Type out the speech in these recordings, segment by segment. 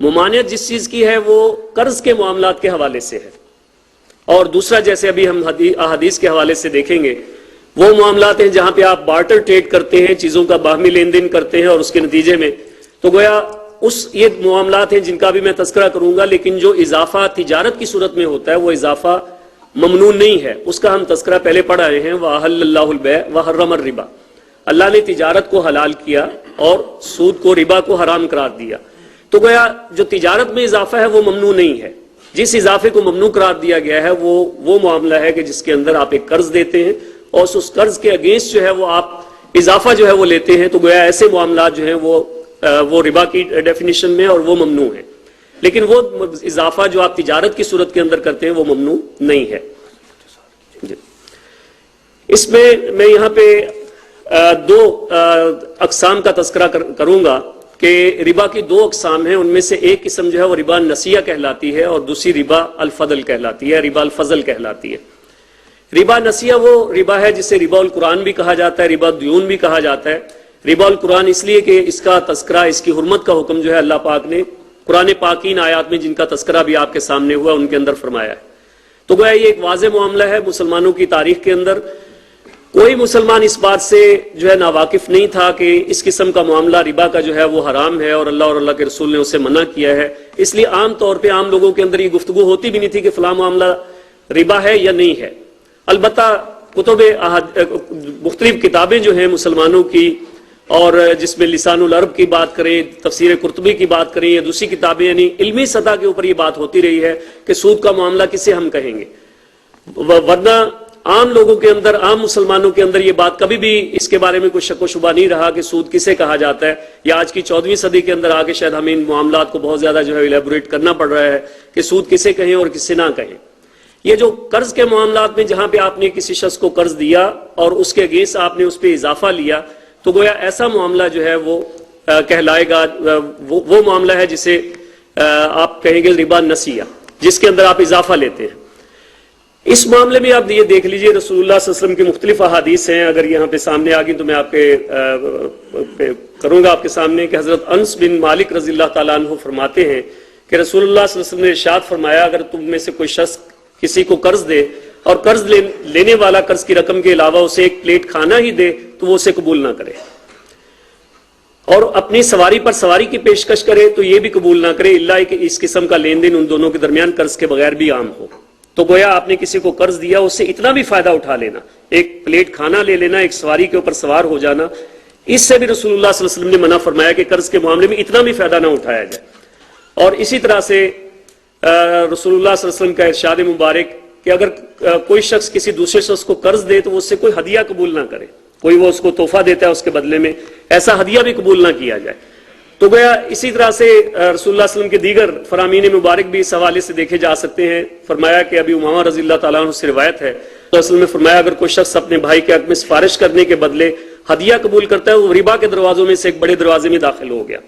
ممانعت جس چیز کی ہے وہ قرض کے معاملات کے حوالے سے ہے، اور دوسرا جیسے ابھی ہم احادیث کے حوالے سے دیکھیں گے وہ معاملات ہیں جہاں پہ آپ بارٹر ٹریڈ کرتے ہیں، چیزوں کا باہمی لین دین کرتے ہیں، اور اس کے نتیجے میں تو گویا یہ معاملات ہیں جن کا بھی میں تذکرہ کروں گا، لیکن جو اضافہ تجارت کی صورت میں ہوتا ہے وہ اضافہ ممنوع نہیں ہے، اس کا ہم تذکرہ پہلے پڑھ آئے ہیں۔ وَأَحَلَّ اللَّهُ الْبَيْعَ وَحَرَّمَ الرِّبَا، اللہ نے تجارت کو حلال کیا اور سود کو، ربا کو حرام قرار دیا۔ تو گویا جو تجارت میں اضافہ ہے وہ ممنوع نہیں ہے، جس اضافے کو ممنوع قرار دیا گیا ہے وہ معاملہ ہے کہ جس کے اندر آپ ایک قرض دیتے ہیں اور اس قرض کے اگینسٹ جو ہے وہ آپ اضافہ جو ہے وہ لیتے ہیں، تو گویا ایسے معاملات جو ہیں وہ ربا کی ڈیفینیشن میں اور وہ ممنوع ہیں، لیکن وہ اضافہ جو آپ تجارت کی صورت کے اندر کرتے ہیں وہ ممنوع نہیں ہے۔ اس میں یہاں پہ دو اقسام کا تذکرہ کروں گا کہ ربا کی دو اقسام ہیں، ان میں سے ایک قسم جو ہے وہ ربا نسیہ کہلاتی ہے اور دوسری ربا الفضل کہلاتی ہے، ربا الفضل کہلاتی ہے۔ ربا نسیہ وہ ربا ہے جسے ربا القرآن بھی کہا جاتا ہے، ربا دیون بھی کہا جاتا ہے۔ ربا القرآن اس لیے کہ اس کا تذکرہ، اس کی حرمت کا حکم جو ہے اللہ پاک نے قرآن پاک کی ان آیات میں جن کا تذکرہ بھی آپ کے سامنے ہوا ان کے اندر فرمایا ہے۔ تو گویا یہ ایک واضح معاملہ ہے، مسلمانوں کی تاریخ کے اندر کوئی مسلمان اس بات سے جو ہے ناواقف نہیں تھا کہ اس قسم کا معاملہ ربا کا جو ہے وہ حرام ہے اور اللہ کے رسول نے اسے منع کیا ہے، اس لیے عام طور پہ عام لوگوں کے اندر یہ گفتگو ہوتی بھی نہیں تھی کہ فلاں معاملہ ربا ہے یا نہیں ہے۔ البتہ مختلف کتابیں جو ہیں مسلمانوں کی، اور جس میں لسان العرب کی بات کریں، تفسیر قرطبی کی بات کریں یا دوسری کتابیں، یعنی علمی سطح کے اوپر یہ بات ہوتی رہی ہے کہ سود کا معاملہ کسے ہم کہیں گے، ورنہ عام لوگوں کے اندر، عام مسلمانوں کے اندر یہ بات کبھی بھی اس کے بارے میں کوئی شک و شبہ نہیں رہا کہ سود کسے کہا جاتا ہے، یا آج کی 14ویں صدی کے اندر آ کے شاید ہمیں ان معاملات کو بہت زیادہ جو ہے ایلیبوریٹ کرنا پڑ رہا ہے کہ سود کسے کہیں اور کسے نہ کہیں۔ یہ جو قرض کے معاملات میں جہاں پہ آپ نے کسی شخص کو قرض دیا اور اس کے اگینسٹ آپ نے اس پہ اضافہ لیا، تو گویا ایسا معاملہ جو ہے وہ کہلائے گا، وہ معاملہ ہے جسے آپ کہیں گے ربا نسیہ، جس کے اندر آپ اضافہ لیتے ہیں۔ اس معاملے میں آپ یہ دیکھ لیجئے رسول اللہ صلی اللہ علیہ وسلم کی مختلف احادیث ہیں، اگر یہاں پہ سامنے آ گئی تو میں آپ کے کروں گا آپ کے سامنے کہ حضرت انس بن مالک رضی اللہ تعالیٰ عنہ فرماتے ہیں کہ رسول اللہ صلی اللہ علیہ وسلم نے ارشاد فرمایا، اگر تم میں سے کوئی شخص کسی کو قرض دے اور قرض لینے والا قرض کی رقم کے علاوہ اسے ایک پلیٹ کھانا ہی دے تو وہ اسے قبول نہ کرے، اور اپنی سواری پر سواری کی پیشکش کرے تو یہ بھی قبول نہ کرے الا کہ اس قسم کا لین دین ان دونوں کے درمیان قرض کے بغیر بھی عام ہو۔ تو گویا آپ نے کسی کو قرض دیا، اس سے اتنا بھی فائدہ اٹھا لینا، ایک پلیٹ کھانا لے لینا، ایک سواری کے اوپر سوار ہو جانا، اس سے بھی رسول اللہ صلی اللہ علیہ وسلم نے منع فرمایا کہ قرض کے معاملے میں اتنا بھی فائدہ نہ اٹھایا جائے۔ اور اسی طرح سے رسول اللہ صلی اللہ علیہ وسلم کا ارشاد مبارک کہ اگر کوئی شخص کسی دوسرے شخص کو قرض دے تو وہ اس سے کوئی ہدیہ قبول نہ کرے، کوئی وہ اس کو تحفہ دیتا ہے اس کے بدلے میں، ایسا ہدیہ بھی قبول نہ کیا جائے۔ تو گویا اسی طرح سے رسول اللہ صلی اللہ علیہ وسلم کے دیگر فرامین مبارک بھی اس حوالے سے دیکھے جا سکتے ہیں۔ فرمایا کہ ابی امامہ رضی اللہ تعالیٰ عنہ سے روایت ہے، رسول اللہ علیہ وسلم نے فرمایا اگر کوئی شخص اپنے بھائی کے حق میں سفارش کرنے کے بدلے ہدیہ قبول کرتا ہے، وہ ربا کے دروازوں میں سے ایک بڑے دروازے میں داخل ہو گیا۔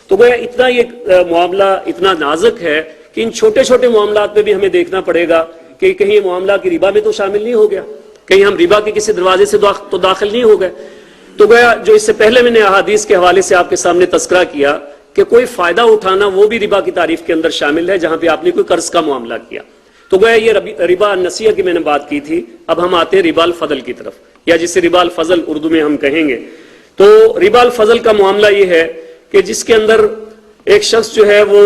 تو گویا اتنا یہ معاملہ اتنا نازک ہے کہ ان چھوٹے چھوٹے معاملات میں بھی ہمیں دیکھنا پڑے گا کہ کہیں یہ معاملہ کی ربا میں تو شامل نہیں ہو گیا، کہیں ہم ربا کے کسی دروازے سے تو داخل نہیں ہو گئے۔ تو گویا جو اس سے پہلے میں نے احادیث کے حوالے سے آپ کے سامنے تذکرہ کیا کہ کوئی فائدہ اٹھانا وہ بھی ربا کی تعریف کے اندر شامل ہے جہاں پہ آپ نے کوئی قرض کا معاملہ کیا۔ تو گویا یہ ربا نسیہ کی میں نے بات کی تھی، اب ہم آتے ہیں ربا الفضل کی طرف، یا جسے ربا الفضل اردو میں ہم کہیں گے۔ تو ربا الفضل کا معاملہ یہ ہے کہ جس کے اندر ایک شخص جو ہے وہ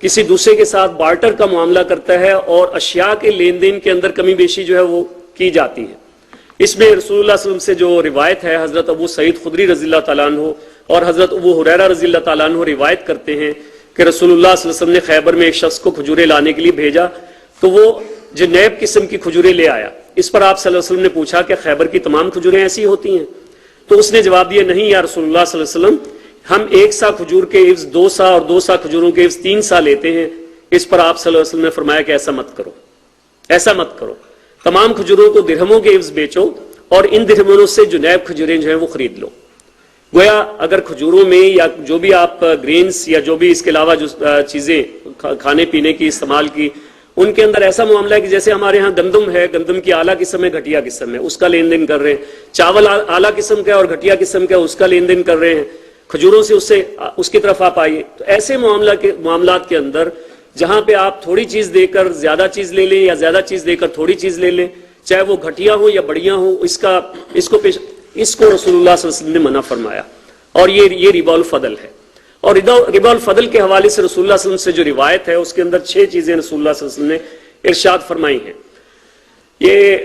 کسی دوسرے کے ساتھ بارٹر کا معاملہ کرتا ہے اور اشیاء کے لین دین کے اندر کمی بیشی جو ہے وہ کی جاتی ہے۔ اس میں رسول اللہ صلی اللہ علیہ وسلم سے جو روایت ہے، حضرت ابو سعید خدری رضی اللہ تعالیٰ عنہ اور حضرت ابو ہریرہ رضی اللہ تعالیٰ عنہ روایت کرتے ہیں کہ رسول اللہ صلی اللہ علیہ وسلم نے خیبر میں ایک شخص کو کھجوریں لانے کے لیے بھیجا، تو وہ جنیب قسم کی کھجوریں لے آیا۔ اس پر آپ صلی اللہ علیہ وسلم نے پوچھا کہ خیبر کی تمام کھجوریں ایسی ہوتی ہیں؟ تو اس نے جواب دیا نہیں یا رسول اللہ صلی اللہ علیہ وسلم، ہم 1 سا کھجور کے عوض 2 سا اور 2 سا کھجوروں کے عوض 3 سا لیتے ہیں۔ اس پر آپ صلی اللہ علیہ وسلم نے فرمایا کہ ایسا مت کرو، ایسا مت کرو، تمام کھجوروں کو درہموں کے عوض بیچو اور ان درہموں سے جنیب کھجوریں جو ہیں وہ خرید لو۔ گویا اگر کھجوروں میں یا جو بھی آپ گرینز یا جو بھی اس کے علاوہ جو چیزیں کھانے پینے کی استعمال کی، ان کے اندر ایسا معاملہ ہے کہ جیسے ہمارے ہاں گندم ہے، گندم کی اعلیٰ قسم ہے، گھٹیا قسم ہے، اس کا لین دین کر رہے ہیں، چاول اعلیٰ قسم کا ہے اور گھٹیا قسم کا ہے، اس کا لین دین کر رہے ہیں۔ کھجوروں سے اس کی طرف آپ آئیے. تو ایسے معاملات کے اندر جہاں پہ آپ تھوڑی چیز دے کر زیادہ چیز لے لیں یا زیادہ چیز دے کر تھوڑی چیز لے لیں، چاہے وہ گھٹیا ہو یا بڑھیا ہو، اس کو رسول اللہ صلی اللہ علیہ وسلم نے منع فرمایا. اور یہ ربا الفضل ہے. اور ربا الفضل کے حوالے سے رسول اللہ صلی اللہ علیہ وسلم سے جو روایت ہے اس کے اندر 6 چیزیں رسول اللہ صلی اللہ علیہ وسلم نے ارشاد فرمائی ہیں. یہ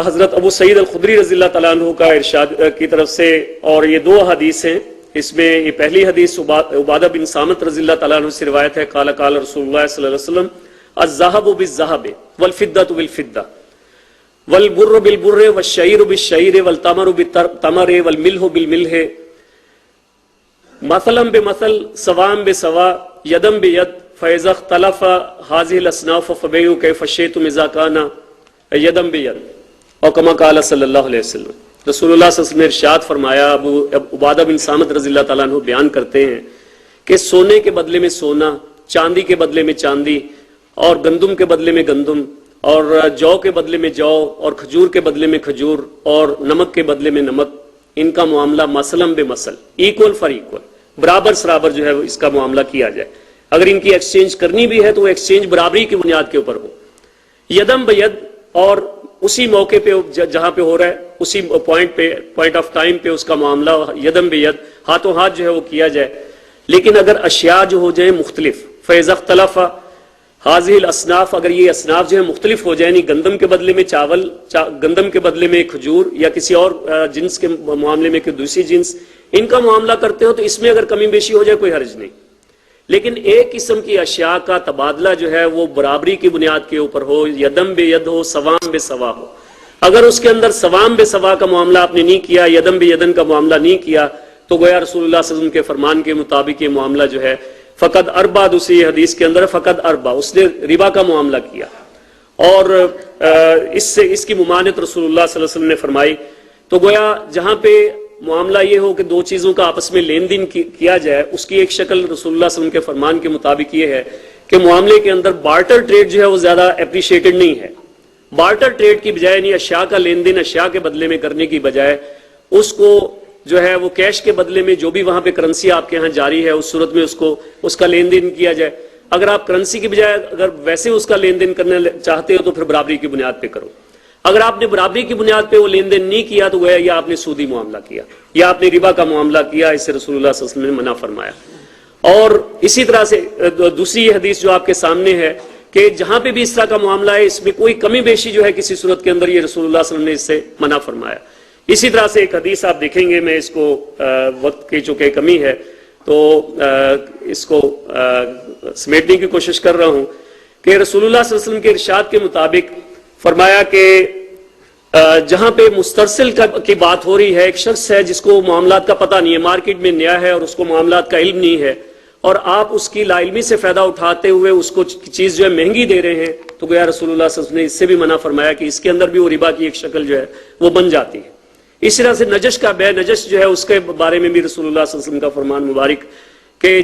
حضرت ابو سعید الخدری رضی اللہ تعالیٰ عنہ کا ارشاد کی طرف سے، اور یہ 2 حدیث ہیں. اس میں یہ پہلی حدیث عبادہ بن صامت رضی اللہ تعالیٰ عنہ سے روایت ہے، قال قال رسول اللہ صلی اللہ علیہ وسلم الذهب بالذهب والفضة بالفضة والبر بالبر والشعير بالشعير والتمر بالتمر والملح بالملح مثلا بمثل سواء بسواء يدا بيد فإذا اختلف هذه الأصناف فبيعوا كيف شئتم إذا كان يدا بيد اور كما قال صلی اللہ علیہ وسلم. رسول اللہ صلی اللہ علیہ وسلم نے ارشاد فرمایا، عبادہ بن صامت رضی اللہ تعالیٰ عنہ بیان کرتے ہیں کہ سونے کے بدلے میں سونا، چاندی کے بدلے میں چاندی، اور گندم کے بدلے میں گندم، اور جو کے بدلے میں جو، اور کھجور کے بدلے میں کھجور، اور نمک کے بدلے میں نمک، ان کا معاملہ مثلاً بے مثل، ایکول فار ایکول، برابر سرابر جو ہے اس کا معاملہ کیا جائے. اگر ان کی ایکسچینج کرنی بھی ہے تو وہ ایکسچینج برابری کی بنیاد کے اوپر ہو. یدم بید، اور اسی موقع پہ جہاں پہ ہو رہا ہے اسی پوائنٹ آف ٹائم پہ اس کا معاملہ یدم بید، ہاتھوں ہاتھ جو ہے وہ کیا جائے. لیکن اگر اشیاء جو ہو جائیں مختلف، فیض اختلاف حاضر الاصناف، اگر یہ اصناف جو ہے مختلف ہو جائیں، یعنی گندم کے بدلے میں چاول، گندم کے بدلے میں کھجور، یا کسی اور جنس کے معاملے میں کوئی دوسری جنس، ان کا معاملہ کرتے ہو تو اس میں اگر کمی بیشی ہو جائے کوئی حرج نہیں. لیکن ایک قسم کی اشیاء کا تبادلہ جو ہے وہ برابری کی بنیاد کے اوپر ہو، یدم بے ید ہو، سوام بے سوا ہو. اگر اس کے اندر سوام بے سوا کا معاملہ آپ نے نہیں کیا، یدم بے یدن کا معاملہ نہیں کیا، تو گویا رسول اللہ صلی اللہ علیہ وسلم کے فرمان کے مطابق یہ معاملہ جو ہے فقط اربا، دوسری حدیث کے اندر فقط اربا، اس نے ربا کا معاملہ کیا. اور اس کی ممانعت رسول اللہ صلی اللہ علیہ وسلم نے فرمائی. تو گویا جہاں پہ معاملہ یہ ہو کہ 2 چیزوں کا آپس میں لین دین کیا جائے، اس کی ایک شکل رسول اللہ صلی اللہ علیہ وسلم کے فرمان کے مطابق یہ ہے کہ معاملے کے اندر بارٹر ٹریڈ جو ہے وہ زیادہ اپریشیٹڈ نہیں ہے. بارٹر ٹریڈ کی بجائے، یعنی اشیاء کا لین دین اشیاء کے بدلے میں کرنے کی بجائے اس کو جو ہے وہ کیش کے بدلے میں جو بھی وہاں پہ کرنسی آپ کے ہاں جاری ہے اس صورت میں اس کا لین دین کیا جائے. اگر آپ کرنسی کی بجائے اگر ویسے اس کا لین دین کرنا چاہتے ہو تو پھر برابری کی بنیاد پہ کرو. اگر آپ نے برابری کی بنیاد پہ وہ لین دین نہیں کیا تو گویا یا آپ نے سودی معاملہ کیا یا آپ نے ربا کا معاملہ کیا. اس سے رسول اللہ صلی اللہ علیہ وسلم نے منع فرمایا. اور اسی طرح سے دوسری حدیث جو آپ کے سامنے ہے کہ جہاں پہ بھی اس طرح کا معاملہ ہے اس میں کوئی کمی بیشی جو ہے کسی صورت کے اندر، یہ رسول اللہ صلی اللہ علیہ وسلم نے اس سے منع فرمایا. اسی طرح سے ایک حدیث آپ دیکھیں گے، میں اس کو وقت کی چونکہ کمی ہے تو اس کو سمیٹنے کی کوشش کر رہا ہوں کہ رسول اللہ صلی اللہ علیہ وسلم کے ارشاد کے مطابق فرمایا کہ جہاں پہ مسترسل کی بات ہو رہی ہے، ایک شخص ہے جس کو معاملات کا پتہ نہیں ہے، مارکیٹ میں نیا ہے اور اس کو معاملات کا علم نہیں ہے، اور آپ اس کی لا علمی سے فائدہ اٹھاتے ہوئے اس کو چیز جو ہے مہنگی دے رہے ہیں، تو گویا رسول اللہ صلی اللہ علیہ وسلم نے اس سے بھی منع فرمایا کہ اس کے اندر بھی وہ ربا کی ایک شکل جو ہے وہ بن جاتی ہے. اس طرح سے نجش کا بے نجش جو ہے اس کے بارے میں بھی رسول اللہ صلی اللہ علیہ وسلم کا فرمان مبارک کہ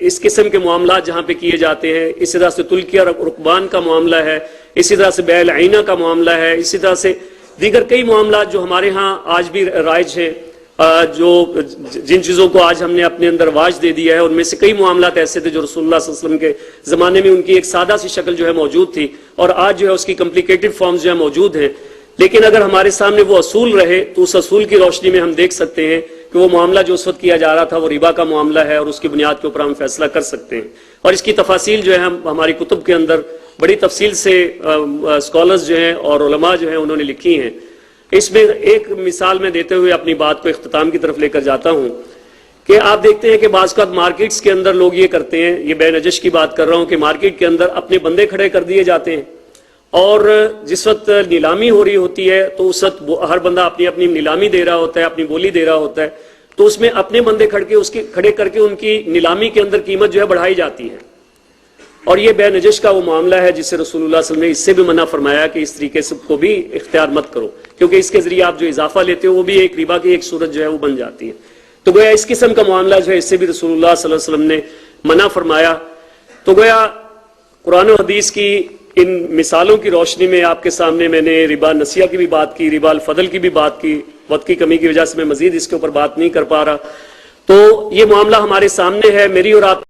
اس قسم کے معاملات جہاں پہ کیے جاتے ہیں، اسی طرح سے تلقیہ رکبان کا معاملہ ہے، اسی طرح سے بیع العینہ کا معاملہ ہے، اسی طرح سے دیگر کئی معاملات جو ہمارے ہاں آج بھی رائج ہیں، جو جن چیزوں کو آج ہم نے اپنے اندر واج دے دیا ہے، ان میں سے کئی معاملات ایسے تھے جو رسول اللہ صلی اللہ علیہ وسلم کے زمانے میں ان کی ایک سادہ سی شکل جو ہے موجود تھی، اور آج جو ہے اس کی کمپلیکیٹڈ فارمز جو ہے موجود ہیں. لیکن اگر ہمارے سامنے وہ اصول رہے تو اس اصول کی روشنی میں ہم دیکھ سکتے ہیں کہ وہ معاملہ جو اس وقت کیا جا رہا تھا وہ ربا کا معاملہ ہے، اور اس کی بنیاد کے اوپر ہم فیصلہ کر سکتے ہیں. اور اس کی تفاصیل جو ہے ہم ہماری کتب کے اندر بڑی تفصیل سے اسکالرز جو ہیں اور علماء جو ہیں انہوں نے لکھی ہیں. اس میں ایک مثال میں دیتے ہوئے اپنی بات کو اختتام کی طرف لے کر جاتا ہوں کہ آپ دیکھتے ہیں کہ بعض اوقات مارکیٹس کے اندر لوگ یہ کرتے ہیں، یہ بے نجش کی بات کر رہا ہوں، کہ مارکیٹ کے اندر اپنے بندے کھڑے کر دیے جاتے ہیں، اور جس وقت نیلامی ہو رہی ہوتی ہے تو اس وقت ہر بندہ اپنی اپنی نیلامی دے رہا ہوتا ہے، اپنی بولی دے رہا ہوتا ہے، تو اس میں اپنے بندے کھڑے کر کے ان کی نیلامی کے اندر قیمت جو ہے بڑھائی جاتی ہے. اور یہ بے نجش کا وہ معاملہ ہے جس سے رسول اللہ صلی اللہ علیہ وسلم نے اس سے بھی منع فرمایا کہ اس طریقے سے کو بھی اختیار مت کرو، کیونکہ اس کے ذریعے آپ جو اضافہ لیتے ہو وہ بھی ایک ربا کی ایک صورت جو ہے وہ بن جاتی ہے. تو گویا اس قسم کا معاملہ جو ہے اس سے بھی رسول اللہ صلی اللہ علیہ وسلم نے منع فرمایا. تو گویا قرآن و حدیث کی ان مثالوں کی روشنی میں آپ کے سامنے میں نے ربا نسیہ کی بھی بات کی، ربا الفضل کی بھی بات کی. وقت کی کمی کی وجہ سے میں مزید اس کے اوپر بات نہیں کر پا رہا، تو یہ معاملہ ہمارے سامنے ہے. میری اور آپ